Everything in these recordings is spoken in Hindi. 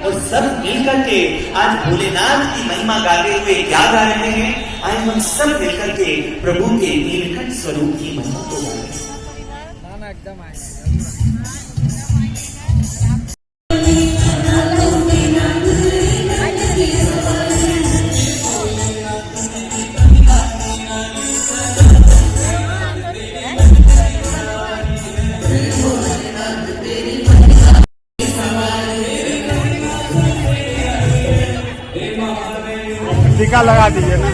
और सब मिलकर के आज भोलेनाथ की महिमा गाते हुए क्या गा रहे हैं? आए हम सब मिलकर के प्रभु के नीलकंठ स्वरूप की महिमा को गा रहे हैं। टीका लगा दीजिए ना।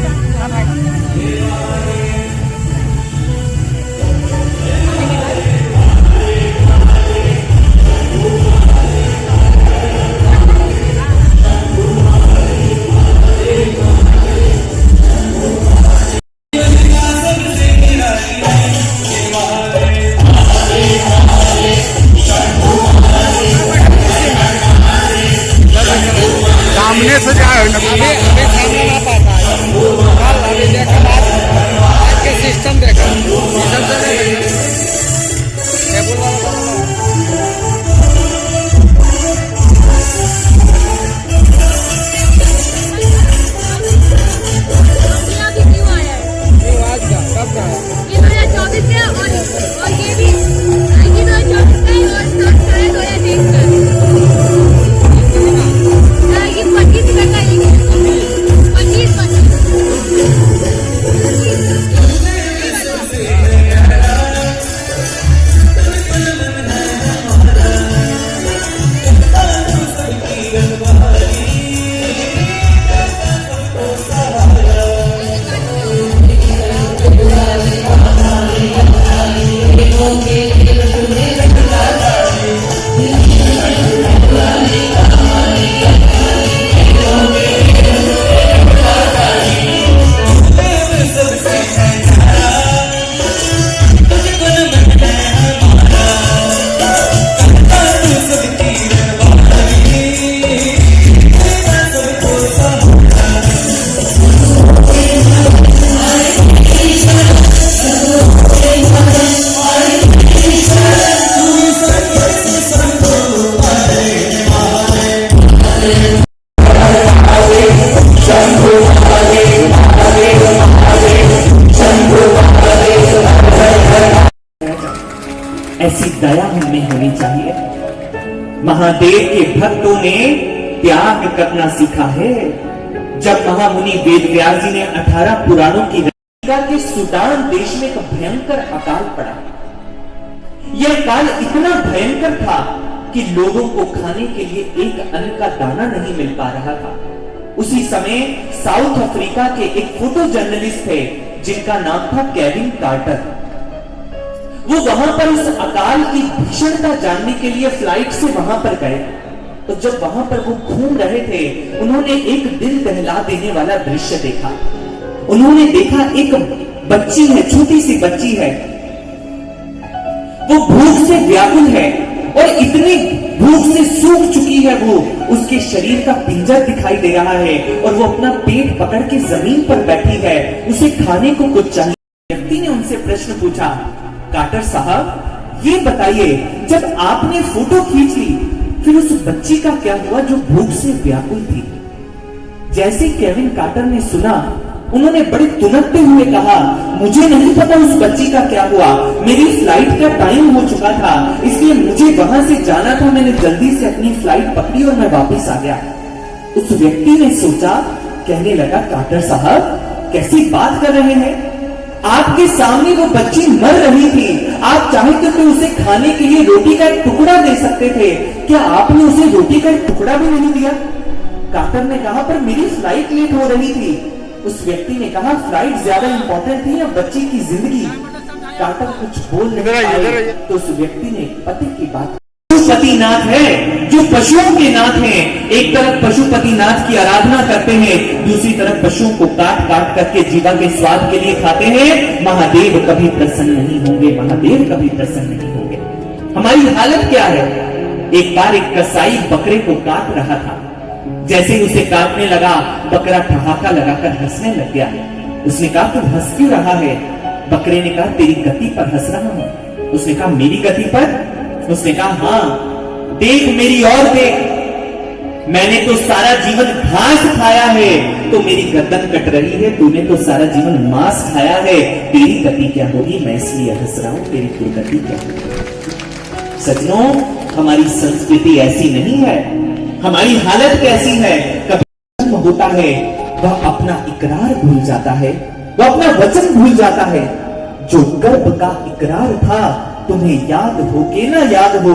सामने से जाए अभी सामने ना पाता है, अभी देखा आज के सिस्टम देखा ऐसी दया हमें होनी चाहिए। महादेव के भक्तों ने त्याग करना सीखा है। जब महामुनि वेदव्यास जी ने 18 पुराणों की रचना के सूडान देश में एक भयंकर अकाल पड़ा। यह अकाल इतना भयंकर था कि लोगों को खाने के लिए एक अन्न का दाना नहीं मिल पा रहा था। उसी समय साउथ अफ्रीका के एक फोटो जर्नलिस्ट थे जिनका नाम था केविन कार्टर। वो वहां पर उस अकाल की भीषणता जानने के लिए फ्लाइट से वहां पर गए। तो जब वहां पर वो घूम रहे थे, उन्होंने एक दिल दहला देने वाला दृश्य देखा। उन्होंने देखा एक बच्ची है, छोटी सी बच्ची है, वो भूख से व्याकुल है और इतनी भूख से सूख चुकी है वो, उसके शरीर का पिंजर दिखाई दे रहा है और वो अपना पेट पकड़ के जमीन पर बैठी है, उसे खाने को कुछ चाहिए। व्यक्ति ने उनसे प्रश्न पूछा, कार्टर साहब ये बताइए, जब आपने फोटो खींच ली फिर उस बच्ची का क्या हुआ जो भूख से व्याकुल थी? जैसे केविन कार्टर ने सुना, उन्होंने बड़े तुनकते हुए कहा, मुझे नहीं पता उस बच्ची का क्या हुआ, मेरी फ्लाइट का टाइम हो चुका था, इसलिए मुझे वहां से जाना था, मैंने जल्दी से अपनी फ्लाइट पकड़ी और मैं वापस आ गया। उस व्यक्ति ने सोचा, कहने लगा, कार्टर साहब कैसी बात कर रहे हैं? आपके सामने वो बच्ची मर रही थी, आप चाहते तो उसे खाने के लिए रोटी का एक टुकड़ा दे सकते थे, क्या आपने उसे रोटी का एक टुकड़ा भी नहीं दिया? कार्टर ने कहा, पर मेरी फ्लाइट लेट हो रही थी। उस व्यक्ति ने कहा, फ्लाइट ज्यादा इंपॉर्टेंट थी या बच्ची की जिंदगी? कार्टर कुछ बोल नहीं पाए तो उस व्यक्ति ने पति की बात, पशुपतिनाथ है जो पशुओं के नाथ हैं। एक तरफ पशुपतिनाथ की आराधना करते हैं, दूसरी तरफ पशुओं को काट काट करके जीवा के स्वाद के लिए खाते हैं। महादेव कभी प्रसन्न नहीं होंगे, महादेव कभी प्रसन्न नहीं होंगे। हमारी हालत क्या है? एक बार एक कसाई बकरे को काट रहा था, जैसे ही उसे काटने लगा बकरा ठहाका लगाकर हंसने लग गया। उसने कहा, तू हंस क्यों रहा है? बकरे ने कहा, तेरी गति पर हंस रहा हूं। उसने कहा, मेरी गति पर? उसने कहा, हाँ, देख मेरी और देख। मैंने तो सारा जीवन घास खाया है तो मेरी गर्दन कट रही है, तूने तो सारा जीवन मांस खाया है, तेरी गति क्या होगी, मैं इसलिए हंस रहा हूं, तेरी दुर्गति क्या होगी। सज्जनों, हमारी संस्कृति ऐसी नहीं है, हमारी हालत कैसी है, कभी जन्म होता है वह अपना इकरार भूल जाता है, वह अपना वचन भूल जाता है। जो गर्भ का इकरार था, तुम्हें याद हो के ना याद हो,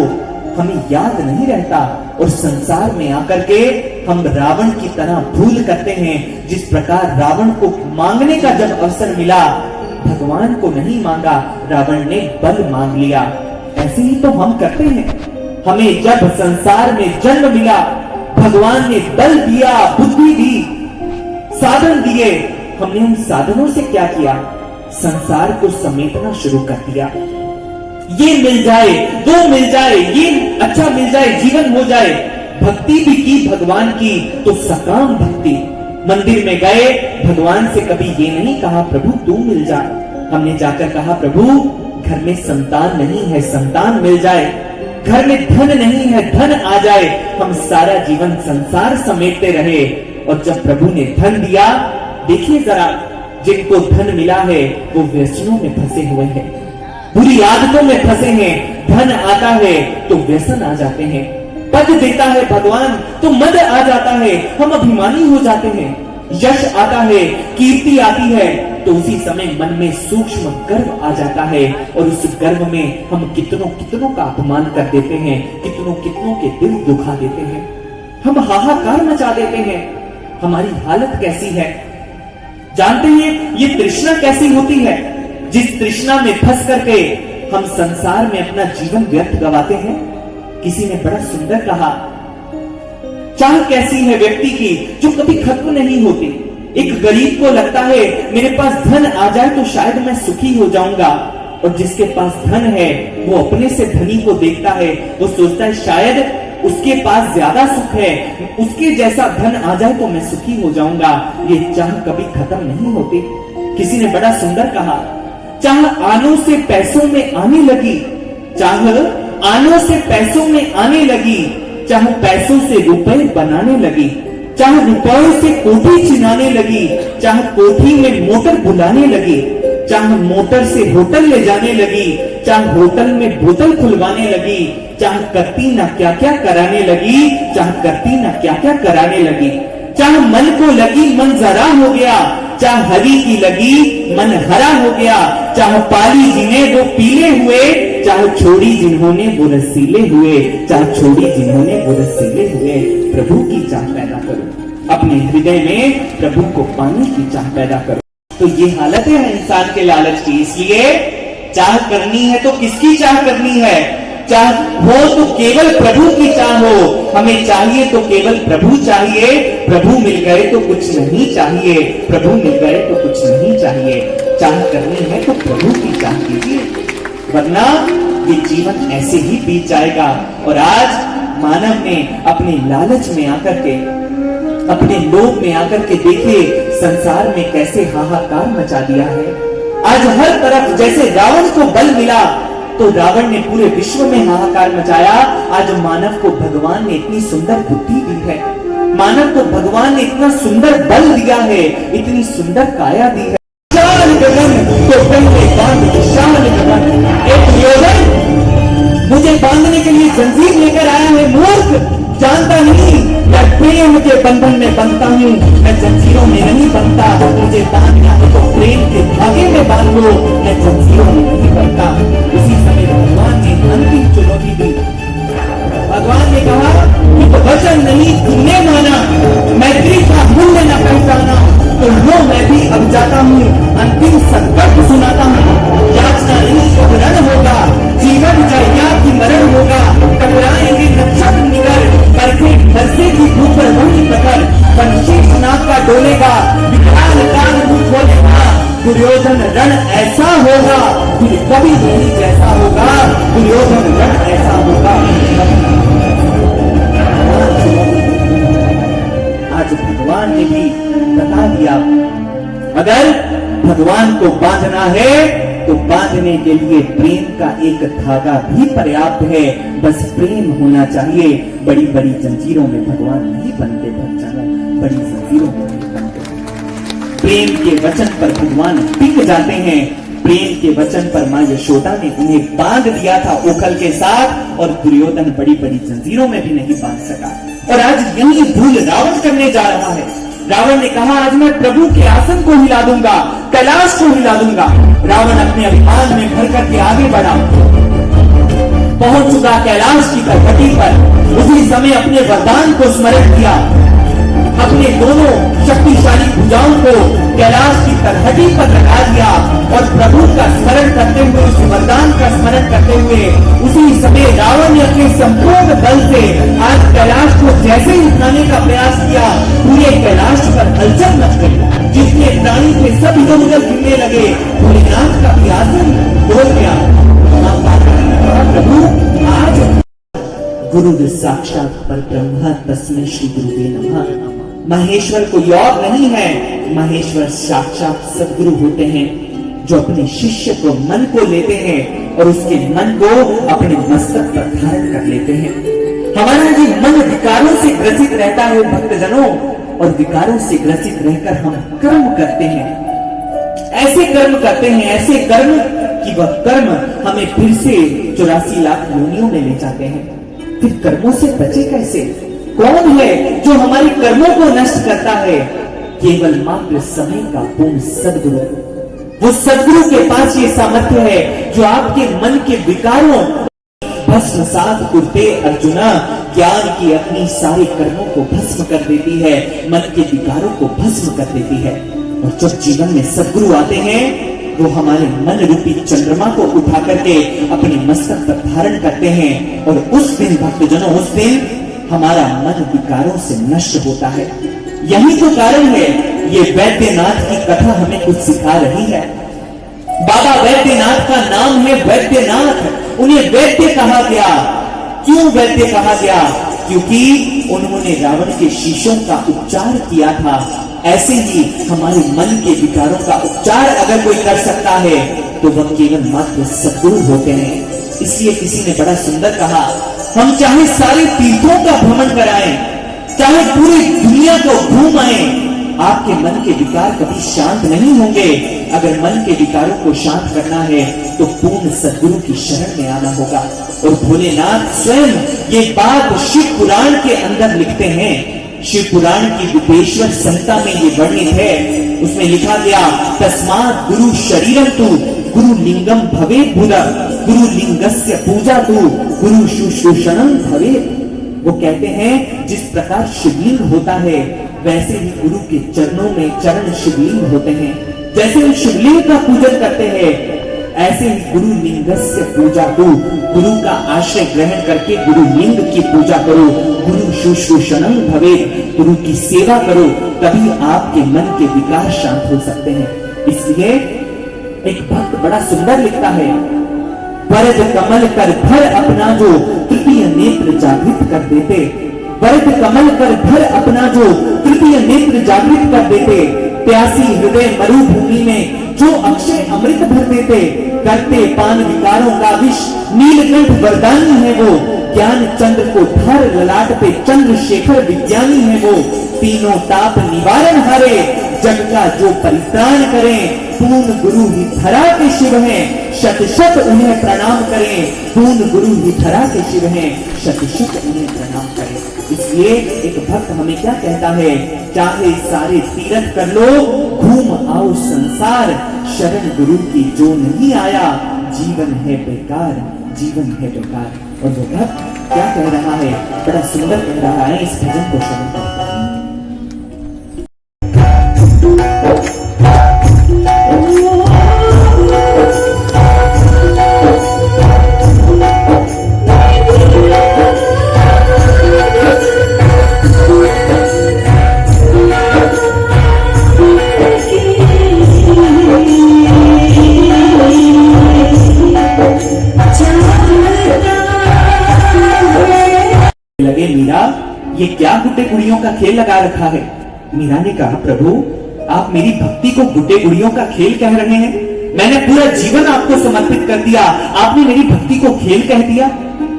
हमें याद नहीं रहता, और संसार में आकर के हम रावण की तरह भूल करते हैं। जिस प्रकार रावण को मांगने का जब अवसर मिला, भगवान को नहीं मांगा, रावण ने बल मांग लिया। ऐसे ही तो हम करते हैं। हमें जब संसार में जन्म मिला, भगवान ने बल दिया, बुद्धि दी, साधन दिए, हमने उन साधनों से क्या किया, संसार को समेटना शुरू कर दिया। ये मिल जाए, वो मिल जाए, ये अच्छा मिल जाए, जीवन हो जाए। भक्ति भी की भगवान की तो सकाम भक्ति। मंदिर में गए, भगवान से कभी ये नहीं कहा प्रभु तू मिल जा, हमने जाकर कहा प्रभु घर में संतान नहीं है, संतान मिल जाए, घर में धन नहीं है, धन आ जाए। हम सारा जीवन संसार समेटते रहे, और जब प्रभु ने धन दिया, देखिए जरा, जिनको धन मिला है वो व्यसनों में फंसे हुए हैं, बुरी आदतों में फंसे हैं। धन आता है तो व्यसन आ जाते हैं, पद देता है भगवान तो मद आ जाता है, हम अभिमानी हो जाते हैं। यश आता है, कीर्ति आती है तो उसी समय मन में सूक्ष्म गर्व आ जाता है, और उस गर्व में हम कितनों कितनों का अपमान कर देते हैं, कितनों कितनों के दिल दुखा देते हैं, हम हाहाकार मचा देते हैं। हमारी हालत कैसी है जानते हैं? ये तृष्णा कैसी होती है? जिस तृष्णा में फंस करके हम संसार में अपना जीवन व्यर्थ गवाते हैं। किसी ने बड़ा सुंदर कहा, चाह कैसी है व्यक्ति की जो कभी खत्म नहीं होती। एक गरीब को लगता है मेरे पास धन आ जाए तो शायद मैं सुखी हो जाऊंगा, और जिसके पास धन है वो अपने से धनी को देखता है, वो सोचता है शायद उसके पास ज्यादा सुख है, उसके जैसा धन आ जाए तो मैं सुखी हो जाऊंगा। ये चाह कभी खत्म नहीं होती। किसी ने बड़ा सुंदर कहा, चाह आनों से पैसों में आने लगी, चाह आनों से पैसों में आने लगी, चाह पैसों से रुपए बनाने लगी, चाह रुपयों से कोठी चिनाने लगी, चाह कोठी में मोटर बुलाने लगी, चाह मोटर से होटल ले जाने लगी, चाह होटल में बोतल खुलवाने लगी, चाह करती ना क्या क्या कराने लगी, चाह करती ना क्या क्या कराने लगी। चाह मन को लगी मन जरा हो गया, चाह हरी की लगी मन हरा हो गया, चाह पाली जिन्हें वो पीले हुए, चाह छोड़ी जिन्होंने वो रसीले हुए, चाह छोड़ी जिन्होंने वो रसीले हुए। प्रभु की चाह पैदा करो, अपने हृदय में प्रभु को पाने की चाह पैदा करो। तो ये हालत है इंसान के लालच की। इसलिए चाह करनी है तो किसकी चाह करनी है? चाह हो तो केवल प्रभु की चाह हो। हमें चाहिए तो केवल प्रभु चाहिए, प्रभु मिल गए तो कुछ नहीं चाहिए, प्रभु मिल गए तो कुछ नहीं चाहिए। चाह करनी है तो प्रभु की चाह कीजिए, वरना ये जीवन ऐसे ही बीत जाएगा। और आज मानव ने अपने लालच में आकर के, अपने लोभ में आकर के देखिए संसार में कैसे हाहाकार मचा दिया है। आज हर तरफ जैसे रावण को बल मिला तो रावण ने पूरे विश्व में हाहाकार मचाया। आज मानव को भगवान ने इतनी सुंदर बुद्धि दी है, मानव को भगवान ने इतना सुंदर बल दिया है, इतनी सुंदर काया दी है। शान गगन तो पहले बांध शान गगन, एक योजन मुझे बांधने के लिए जंजीर लेकर आया है। मूर्ख जानता नहीं मैं प्रेम के बंधन में बंधता हूँ, मैं जंजीरों में नहीं बंधता। मुझे बांधना है तो प्रेम के धागे में बांध लो, मैं जंजीरों में नहीं बंधता। उसी समय भगवान ने अंतिम चुनौती दी। भगवान ने कहा कि तो वचन नहीं तूने माना, मैत्री का मूल्य न पहचाना, तो लो मैं भी अब जाता हूँ, अंतिम संकल्प सुनाता हूँ। याचना नहीं शोधन होगा, जीवन जया की मरण होगा, टकराएंगे नक्षत्र निकर, परखे बरसे की धूप पर वही प्रखर, पंशीष नाग का डोलेगा, विकराल काल मुख खोलेगा। दुर्योधन रण ऐसा होगा फिर कभी नहीं जैसा होगा, दुर्योधन रण ऐसा होगा। आज भगवान ने भी बता दिया, अगर भगवान को बांधना है तो बांधने के लिए प्रेम का एक धागा भी पर्याप्त है। बस प्रेम होना चाहिए। बड़ी बड़ी जंजीरों में भगवान नहीं बनते भक्तजनों, बड़ी जंजीरों में नहीं बनते। प्रेम के वचन पर भगवान टिक जाते हैं। प्रेम के वचन पर मां यशोदा ने उन्हें बांध दिया था उखल के साथ, और दुर्योधन बड़ी बड़ी जंजीरों में भी नहीं बांध सका। और आज यही भूल रावण करने जा रहा है। रावण ने कहा आज मैं प्रभु के आसन को हिला दूंगा, कैलाश को हिला दूंगा। रावण अपने अभिमान में भर करके आगे बढ़ा, पहुंच चुका कैलाश की तलहटी पर। उसी समय अपने वरदान को स्मरण किया, अपने दोनों शक्तिशाली भुजाओं को कैलाश की तलहटी पर लगा दिया और प्रभु का स्मरण करते हुए, उस वरदान का स्मरण करते हुए उसी समय रावण ने अपने संपूर्ण बल से आज कैलाश को जैसे ही उठाने का प्रयास किया, पूरे कैलाश पर हलचल मच गई। जितने प्राणी थे सब इधर उधर गिरने लगे। भोलेनाथ का भी आसन डोल गया। प्रभु आज गुरु साक्षात पर ब्रह्मा तस्मै श्री गुरुवे नमः। महेश्वर कोई और नहीं है, महेश्वर साक्षात सदगुरु होते हैं, जो अपने शिष्य को मन को लेते हैं और उसके मन को अपने मस्तक पर धारण कर लेते हैं। हमारा ये मन विकारों से ग्रसित रहता है भक्तजनों, और विकारों से ग्रसित रहकर हम कर्म करते हैं। ऐसे कर्म करते हैं, ऐसे कर्म कि वह कर्म हमें फिर से 84 लाख योनियों में ले जाते हैं। फिर कर्मों से बचे कैसे? कौन है जो हमारे कर्मों को नष्ट करता है? केवल मात्र समय का पूर्ण सदगुरु। वो सदगुरु के पास ये सामर्थ्य है जो आपके मन के विकारों भस्मसात कुरते अर्जुना, ज्ञान की अपनी सारे कर्मों को भस्म कर देती है, मन के विकारों को भस्म कर देती है। और जब जीवन में सदगुरु आते हैं, वो हमारे मन रूपी चंद्रमा को उठा करके अपने मस्तक पर धारण करते हैं। और उस दिन भक्तजनों, उस दिन हमारा मन विकारों से नष्ट होता है। यही तो कारण है ये वैद्यनाथ की कथा हमें कुछ सिखा रही है। बाबा वैद्यनाथ का नाम है वैद्यनाथ। उन्हें वैद्य कहा गया। क्यों वैद्य कहा गया? क्योंकि उन्होंने रावण के शीशों का उपचार किया था। ऐसे ही हमारे मन के विकारों का उपचार अगर कोई कर सकता है तो वह केवल मात्र सद्गुरु होते हैं। इसलिए किसी ने बड़ा सुंदर कहा, हम चाहे सारे तीर्थों का भ्रमण कराएं, चाहे पूरी दुनिया को घूम आए, आपके मन के विकार कभी शांत नहीं होंगे। अगर मन के विकारों को शांत करना है तो पूर्ण सद्गुरु की शरण में आना होगा। और भोलेनाथ स्वयं ये बात शिव पुराण के अंदर लिखते हैं। शिव पुराण की विदेश्वर संहिता में ये वर्णित है। उसमें लिखा गया, तस्मात् गुरु शरीरम तु गुरु लिंगम भवेत् बुधा, गुरु लिंगस्य पूजा तु गुरु शुश्रूषणम भवेत्। वो कहते हैं जिस प्रकार शिवलिंग होता है वैसे ही गुरु के चरणों में चरण शिवलिंग होते हैं। जैसे हम शिवलिंग का पूजन करते हैं, ऐसे ही गुरु लिंगस्य पूजा को, गुरु का आश्रय ग्रहण करके गुरु लिंग की पूजा करो, गुरु शुश्रूषणम भवेत्, गुरु की सेवा करो, तभी आपके मन के विकार शांत हो सकते हैं। इसलिए एक भक्त बड़ा सुंदर लिखता है, वरद कमल कर भर अपना जो तृतीय नेत्र जागृत कर देते, वरद कमल कर भर अपना जो तृतीय नेत्र जागृत कर देते, प्यासी हृदय मरुभूमि में जो अक्षय अमृत भर देते, करते पान विकारों का विष, नीलकंठ वरदानी है वो, ज्ञान चंद्र को धर ललाट पे चंद्रशेखर विज्ञानी है वो, तीनों ताप निवारण हारे, जग का जो परित्राण करें, पूर्ण गुरु ही धरा के शिव हैं, शत शत उन्हें प्रणाम करें, पूर्ण गुरु ही धरा के शिव हैं, शत शत उन्हें प्रणाम करें। इसलिए एक भक्त हमें क्या कहता है, चाहे सारे तीर्थ कर लो, घूम आओ संसार, शरण गुरु की जो नहीं आया, जीवन है बेकार, जीवन है बेकार। और वो भक्त क्या कह रहा है, बड़ा सुंदर कह रहा है, इस भजन को श्रवण करते हैं। लगे मीरा, ये क्या गुड्डे गुड़ियों का खेल लगा रखा है? मीरा ने कहा, प्रभु आप मेरी भक्ति को गुड्डे गुड़ियों का खेल कह रहे हैं? मैंने पूरा जीवन आपको समर्पित कर दिया, आपने मेरी भक्ति को खेल कह दिया।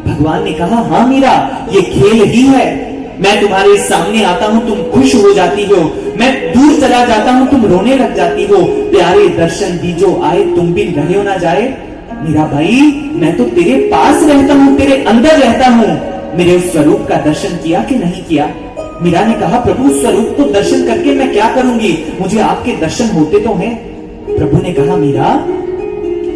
भगवान ने कहा, हाँ मीरा, ये खेल ही है। मैं तुम्हारे सामने आता हूं, तुम खुश हो जाती हो, मैं दूर चला जाता हूं, तुम रोने लग जाती हो। प्यारे दर्शन दीजो आए, तुम बिन रहे हो ना जाए। मीरा भाई, मैं तो तेरे पास रहता हूं, तेरे अंदर रहता हूं। मेरे उस स्वरूप का दर्शन किया कि नहीं किया? मीरा ने कहा, प्रभु स्वरूप को दर्शन करके मैं क्या करूंगी, मुझे आपके दर्शन होते तो हैं। प्रभु ने कहा, मीरा,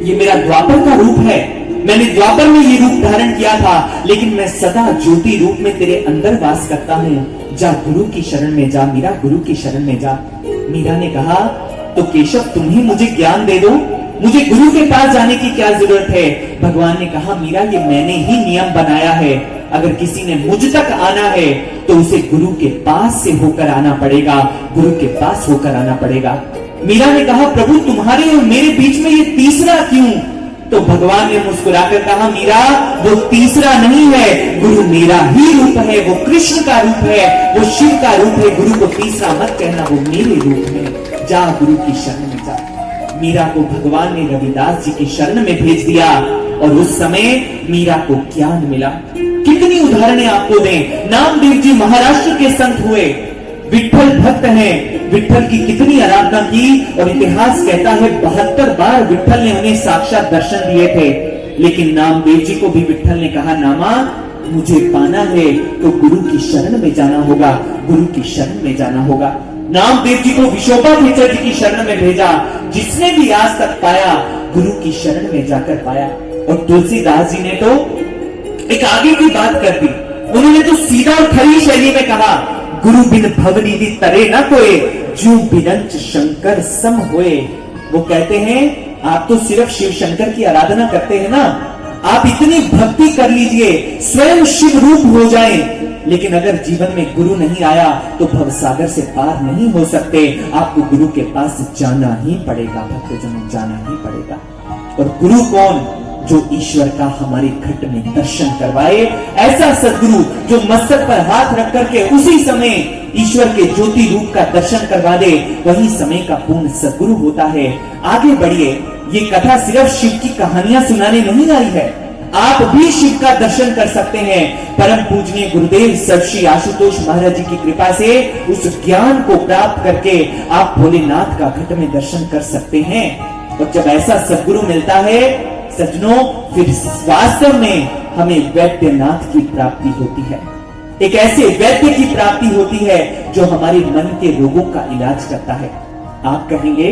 ये मेरा द्वापर का रूप है, मैंने द्वापर में ये रूप धारण किया था, लेकिन मैं सदा ज्योति रूप में तेरे अंदर वास करता हूं। जा गुरु की शरण में जा मीरा, गुरु की शरण में जा। मीरा ने कहा, तो केशव तुम ही मुझे ज्ञान दे दो, मुझे गुरु के पास जाने की क्या जरूरत है? भगवान ने कहा, मीरा, ये मैंने ही नियम बनाया है, अगर किसी ने मुझ तक आना है तो उसे गुरु के पास से होकर आना पड़ेगा, गुरु के पास होकर आना पड़ेगा। मीरा ने कहा, प्रभु तुम्हारे और मेरे बीच में ये तीसरा क्यों? तो भगवान ने मुस्कुराकर कहा, मीरा, वो तीसरा नहीं है, गुरु मेरा ही रूप है, वो कृष्ण का रूप है, वो शिव का रूप है। गुरु को तीसरा मत कहना, वो मेरे रूप है। जा गुरु की शरण में जा। मीरा को भगवान ने रविदास जी की शरण में भेज दिया और उस समय मीरा को ज्ञान मिला। कितनी उदाहरणें आपको दें। नामदेव जी महाराष्ट्र के संत हुए, विठ्ठल भक्त हैं, विठ्ठल की कितनी आराधना की, और इतिहास कहता है 72 बार विठ्ठल ने उन्हें साक्षात दर्शन दिए थे। लेकिन नामदेव जी को भी विठ्ठल ने कहा, नामा, मुझे पाना है तो गुरु की शरण में जाना होगा, गुरु की शरण में जाना होगा। नामदेव जी को विशोबा टीचर जी की शरण में भेजा। जिसने भी आज तक पाया, गुरु की शरण में जाकर पाया। और तुलसीदास जी ने तो एक आगे की बात कर दी, उन्होंने तो सीधा और खरी शैली में कहा, गुरु बिन भवनिधि तरे न कोई, जू बिनंच शंकर सम होए। वो कहते हैं, आप तो सिर्फ शिव शंकर की आराधना करते हैं ना, आप इतनी भक्ति कर लीजिए, स्वयं शिव रूप हो जाएं, लेकिन अगर जीवन में गुरु नहीं आया तो भवसागर से पार नहीं हो सकते। आपको गुरु के पास जाना ही पड़ेगा, भक्तजनों, जाना ही पड़ेगा। और गुरु कौन? जो ईश्वर का हमारे घट में दर्शन करवाए, ऐसा सदगुरु जो मस्तक पर हाथ रख करके उसी समय ईश्वर के ज्योति रूप का दर्शन करवा दे, वही समय का पूर्ण सदगुरु होता है। आगे बढ़िए, ये कथा सिर्फ शिव की कहानियां सुनाने नहीं आई है, आप भी शिव का दर्शन कर सकते हैं। परम पूजनीय गुरुदेव सर्वश्री आशुतोष महाराज जी की कृपा से उस ज्ञान को प्राप्त करके आप भोलेनाथ का घट में दर्शन कर सकते हैं। और जब ऐसा सदगुरु मिलता है सज्जनों, फिर वास्तव में हमें वैद्यनाथ की प्राप्ति होती है। एक ऐसे वैद्य की प्राप्ति होती है जो हमारे मन के रोगों का इलाज करता है। आप कहेंगे,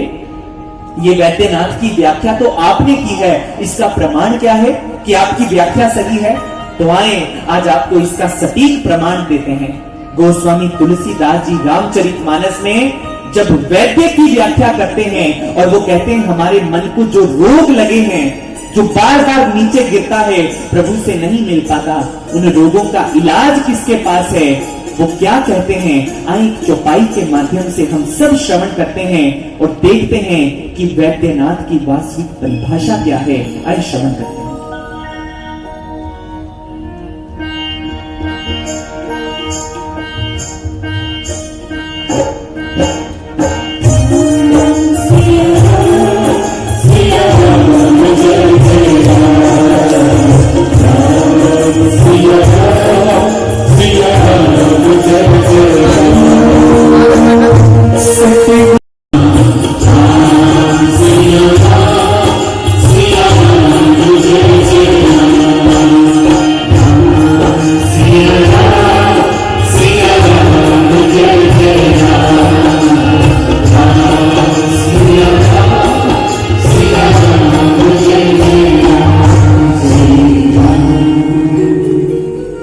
ये वैद्यनाथ की व्याख्या तो आपने की है, इसका प्रमाण क्या है कि आपकी व्याख्या सही है? तो आए, आज आपको इसका सटीक प्रमाण देते हैं। गोस्वामी तुलसीदास जी रामचरितमानस में जब वैद्य की व्याख्या करते हैं और वो कहते हैं, हमारे मन को जो रोग लगे हैं, जो बार बार नीचे गिरता है, प्रभु से नहीं मिल पाता, उन रोगों का इलाज किसके पास है? वो क्या कहते हैं? आए चौपाई के माध्यम से हम सब श्रवण करते हैं और देखते हैं कि वैद्यनाथ की वास्तविक परिभाषा क्या है। आए श्रवण करते हैं।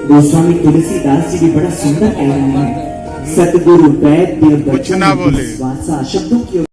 गोस्वामी तुलसीदास जी भी बड़ा सुंदर कह रहे हैं, सतगुरु वैद्य कुछ ना बोले। शब्दों की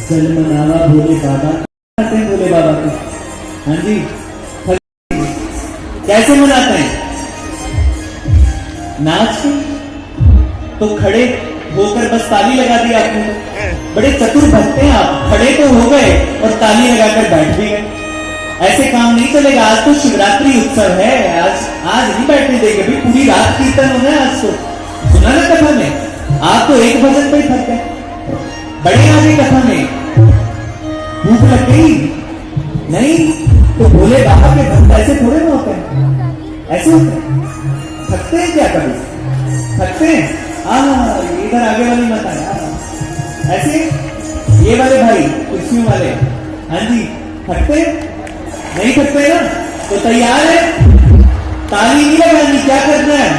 चल मनावा भोले बाबा, मनाते हैं भोले बाबा को। हाँ जी, कैसे मनाते हैं? नाच के? तो खड़े होकर बस ताली लगा दी आपने। बड़े चतुर भक्त हैं आप, खड़े तो हो गए और ताली लगाकर बैठ भी गए। ऐसे काम नहीं चलेगा। आज तो शिवरात्रि उत्सव है, आज नहीं बैठने देंगे भाई, पूरी रात कीर्तन होना है आज तो। सुना ना कथा में, आप तो एक भजन पे ही थक गए, बड़े आगे कथा में। भूख लग गई नहीं तो भोले बाबा के भक्त ऐसे थोड़े ना होते हैं, ऐसे होते हैं। थकते हैं क्या कभी? थकते हैं? इधर आगे वाली मत आया ऐसे, ये वाले भाई कुर्सियों वाले, हाँ जी, थकते नहीं? थकते ना? तो तैयार है? ताली नहीं लगानी, क्या करना है?